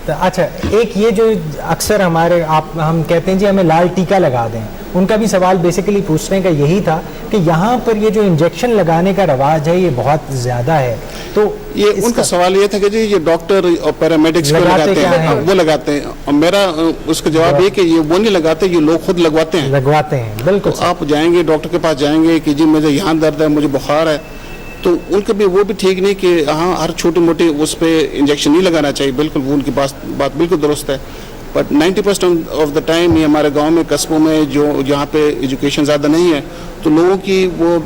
اچھا ایک یہ جو اکثر ہمارے ہم کہتے ہیں جی ہمیں لال ٹیکا لگا دیں, ان کا بھی سوال بیسیکلی پوچھنے کا یہی تھا کہ یہاں پر یہ جو انجیکشن لگانے کا رواج ہے یہ بہت زیادہ ہے, تو یہ ان کا سوال یہ تھا کہ جی یہ ڈاکٹر اور پیرامیڈکس لگاتے ہیں, وہ لگاتے ہیں, اور میرا اس کا جواب یہ کہ یہ وہ نہیں لگاتے, یہ لوگ خود لگواتے ہیں. بالکل. آپ جائیں گے ڈاکٹر کے پاس جائیں گے کہ جی مجھے یہاں درد ہے, مجھے بخار ہے, تو ان کا بھی وہ بھی ٹھیک نہیں کہ ہاں ہر چھوٹی موٹی اس پہ انجیکشن نہیں لگانا چاہیے, بالکل وہ ان کی بات بالکل درست ہے. بٹ 90% آف دا ٹائم یہ ہمارے گاؤں میں قصبوں میں جہاں پہ ایجوکیشن زیادہ نہیں ہے, تو لوگوں کی وہ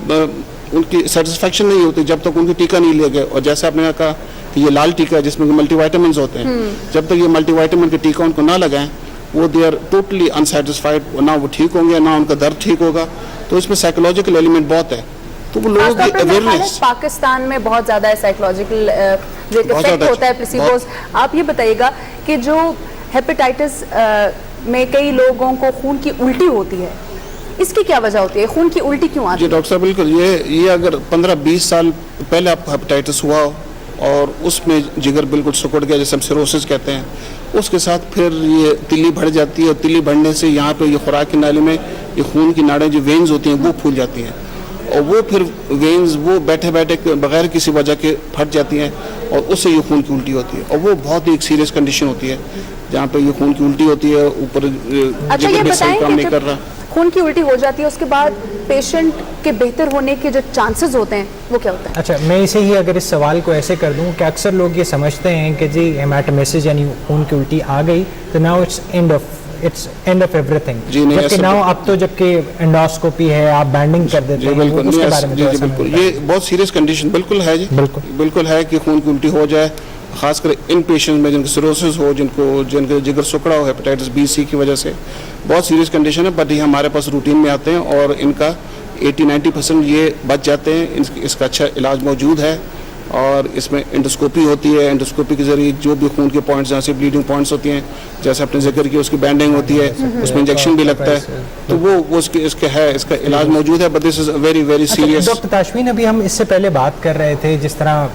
ان کی سیٹسفیکشن نہیں ہوتی جب تک ان کی ٹیکہ نہیں لے گئے. اور جیسے آپ نے کہا کہ یہ لال ٹیکہ جس میں ملٹی وائٹامنز ہوتے ہیں, جب تک یہ ملٹی وائٹامن کے ٹیکہ ان کو نہ لگائیں وہ دے آر ٹوٹلی انسیٹسفائڈ, نہ وہ ٹھیک ہوں گے نہ ان کا درد ٹھیک ہوگا. تو اس میں سائیکولوجیکل ایلیمنٹ بہت ہے, تو وہ لوگوں کی اویئرنیس. پاکستان میں بہت زیادہ سائیکولوجیکل افیکٹ ہوتا ہے پلیسیبوز. آپ یہ بتائیے گا کہ جو ہیپیٹائٹس میں کئی لوگوں کو خون کی الٹی ہوتی ہے, اس کی کیا وجہ ہوتی ہے, خون کی الٹی کیوں آتی ہے؟ جی ڈاکٹر صاحب بالکل, یہ اگر 15-20 سال پہلے آپ کو ہیپیٹائٹس ہوا اور اس میں جگر بالکل سکڑ گیا جیسے ہم سیروسس کہتے ہیں, اس کے ساتھ پھر یہ تلی بڑھ جاتی ہے, اور تلی بڑھنے سے یہاں پہ یہ خوراک کی نالی میں یہ خون کی ناڑیں جو وینز ہوتی ہیں وہ پھول جاتی ہیں, اور وہ پھر وینز وہ بیٹھے بیٹھے بغیر کسی وجہ کے پھٹ جاتی ہیں, اور اس سے یہ خون کی الٹی ہوتی ہے. اور وہ بہت ہی ایک سیریس کنڈیشن ہوتی ہے جہاں پہ یہ خون کی الٹی ہوتی ہے, اوپر جگر بھی صحیح کام نہیں کر رہا. خون کی الٹی ہو جاتی ہے, اس کے بعد پیشنٹ کے بہتر ہونے کے جو چانسز ہوتے ہیں وہ کیا ہوتے ہیں؟ اچھا میں اسے ہی اگر اس سوال کو ایسے کر دوں کہ اکثر لوگ یہ سمجھتے ہیں کہ جی ہیماٹومیسس یعنی خون کی الٹی آ گئی تو now it's end of everything, جبکہ ناؤ اب تو جبکہ انڈوسکوپی ہے, آپ بینڈنگ کر دیتے ہیں, اس کے بارے میں بالکل یہ بہت سیریس کنڈیشن بالکل ہے جی, بالکل ہے کہ خون کی الٹی ہو جائے, خاص کر ان پیشنٹ میں جن کو سیروسس ہو, جن کا جگر سکڑا ہو ہیپیٹائٹس بی سی کی وجہ سے, بہت سیریس کنڈیشن ہے. بٹ یہ ہمارے پاس روٹین میں آتے ہیں اور ان کا 80-90% یہ بچ جاتے ہیں. اس کا اچھا علاج موجود ہے, اور اس میں انڈوسکوپی ہوتی ہے. انڈوسکوپی کے ذریعے جو بھی خون کے پوائنٹس جہاں سے بلیڈنگ پوائنٹس ہوتی ہیں, جیسے آپ نے ذکر کیا, اس کی بینڈنگ ہوتی ہے, اس میں انجیکشن بھی لگتا ہے, تو وہ اس کا علاج موجود ہے. But this is very very serious. Doctor Tashfeen, ابھی ہم اس سے پہلے بات کر رہے تھے, جس طرح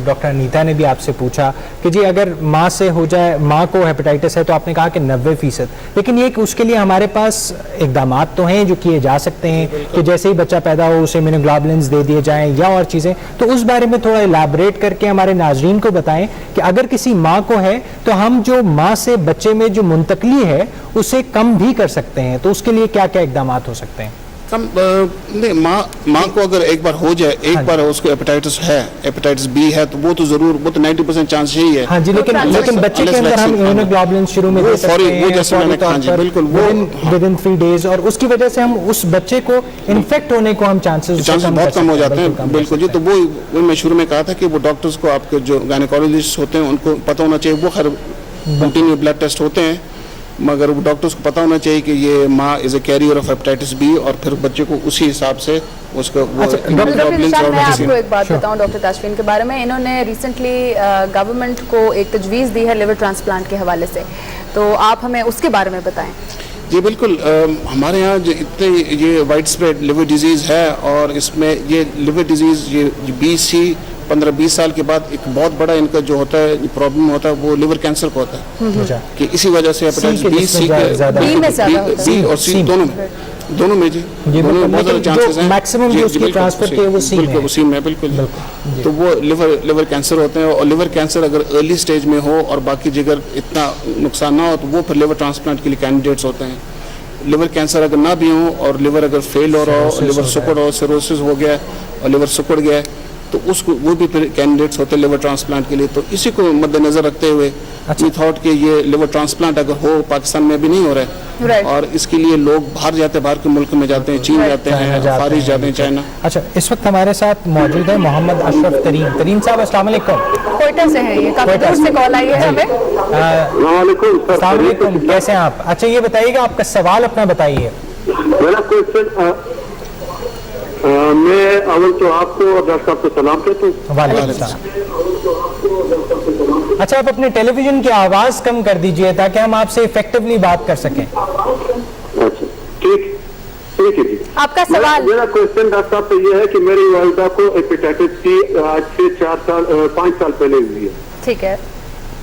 ڈاکٹر انیتا نے بھی آپ سے پوچھا کہ جی اگر ماں سے ہو جائے, ماں کو ہیپیٹائٹس ہے, تو آپ نے کہا کہ 90%, لیکن یہ کہ اس کے لیے ہمارے پاس اقدامات تو ہیں جو کیے جا سکتے ہیں کہ جیسے ہی بچہ پیدا ہو اسے امیونوگلوبولنز دے دیے جائیں یا اور چیزیں, تو اس بارے میں تھوڑا الیبوریٹ کر کے ہمارے ناظرین کو بتائیں کہ اگر کسی ماں کو ہے تو ہم جو ماں سے بچے میں جو منتقلی ہے اسے کم بھی کر سکتے ہیں, تو اس کے لیے کیا کیا اقدامات ہو سکتے ہیں؟ نہیں, ماں کو اگر ایک بار ہو جائے, ایک بار اس کو ہیپیٹائٹس ہے, ہیپیٹائٹس بی ہے, تو وہ تو ضرور, وہ تو 90% چانس یہی ہے. ہاں جی, لیکن بچے کے اندر ہم امیونوگلوبولن شروع میں دے سکتے ہیں, وہ جیسے میں نے کہا جی بالکل, وہ within 3 days, اور اس کی وجہ سے ہم اس بچے کو انفیکٹ ہونے کو ہم چانسز بہت کم ہو جاتے ہیں. بالکل جی, تو وہ میں شروع میں کہا تھا کہ وہ ڈاکٹرز کو, آپ کے جو گائنیکولوجسٹ ہوتے ہیں ان کو پتہ ہونا چاہیے. وہ خیر کنٹینیو بلڈ ٹیسٹ ہوتے ہیں, مگر وہ ڈاکٹرز کو پتہ ہونا چاہیے کہ یہ ماں از اے کیریئر آف ہیپیٹائٹس بی, اور پھر بچے کو اسی حساب سے اس کا میں آپ کو ایک بات بتاؤں ڈاکٹر تاشفین کے بارے میں. انہوں نے ریسنٹلی گورنمنٹ کو ایک تجویز دی ہے لیور ٹرانسپلانٹ کے حوالے سے, تو آپ ہمیں اس کے بارے میں بتائیں. جی بالکل, ہمارے ہاں جو اتنے یہ وائڈ اسپریڈ لیور ڈیزیز ہے, اور اس میں یہ لیور ڈیزیز یہ بی سی 15-20 سال کے بعد ایک بہت بڑا ان کا جو ہوتا ہے پرابلم ہوتا ہے وہ لیور کینسر کا ہوتا ہے, کہ اسی وجہ سے ہیپیٹائٹس بی اور سی دونوں میں جی بہت زیادہ چانسز ہیں, بالکل اسی میں بالکل. تو وہ لیور کینسر ہوتے ہیں, اور لیور کینسر اگر ارلی سٹیج میں ہو اور باقی جگر اتنا نقصان نہ ہو تو وہ پھر لیور ٹرانسپلانٹ کے لیے کینڈیڈیٹس ہوتے ہیں. لیور کینسر اگر نہ بھی ہو اور لیور اگر فیل ہو رہا ہو, لیور سکڑ ہو, سیروسس ہو گیا اور لیور سکڑ گیا, تو اس کو وہ بھی پھر کینڈیڈیٹس ہوتے ہیں لیور ٹرانسپلانٹ کے لیے. تو اسی کو مد نظر رکھتے ہوئے وی تھاٹ کہ یہ لیور ٹرانسپلانٹ اگر ہو, پاکستان میں بھی نہیں ہو رہا ہے, اور اس کے لیے لوگ باہر جاتے ہیں, باہر کے ملک میں جاتے ہیں, چین جاتے ہیں, فارس جاتے ہیں, چائنا. اچھا, اس وقت ہمارے ساتھ موجود ہے محمد اشرف ترین صاحب. السلام علیکم. کوئٹہ سے ہیں, یہ کافی دور سے کال آئی ہے ہمیں. السلام علیکم, کیسے ہیں آپ؟ اچھا یہ بتائیے گا آپ کا سوال اپنا بتائیے. میرا کوشچن, میں اول تو آپ کو اور ڈاکٹر صاحب کو سلام کہتا ہوں. وعلیکم السلام. اچھا, آپ اپنے ٹیلی ویژن کی آواز کم کر دیجئے تاکہ ہم آپ سے افیکٹولی بات کر سکیں. اچھا ٹھیک ہے جی. آپ کا سوال. میرا کوشچن ڈاکٹر صاحب سے یہ ہے کہ میری والدہ کو ہیپیٹائٹس سی آج سے 5 سال پہلے ہوئی ہے. ٹھیک ہے.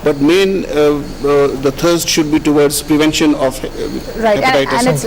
But main the thirst should be towards prevention of hepatitis,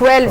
12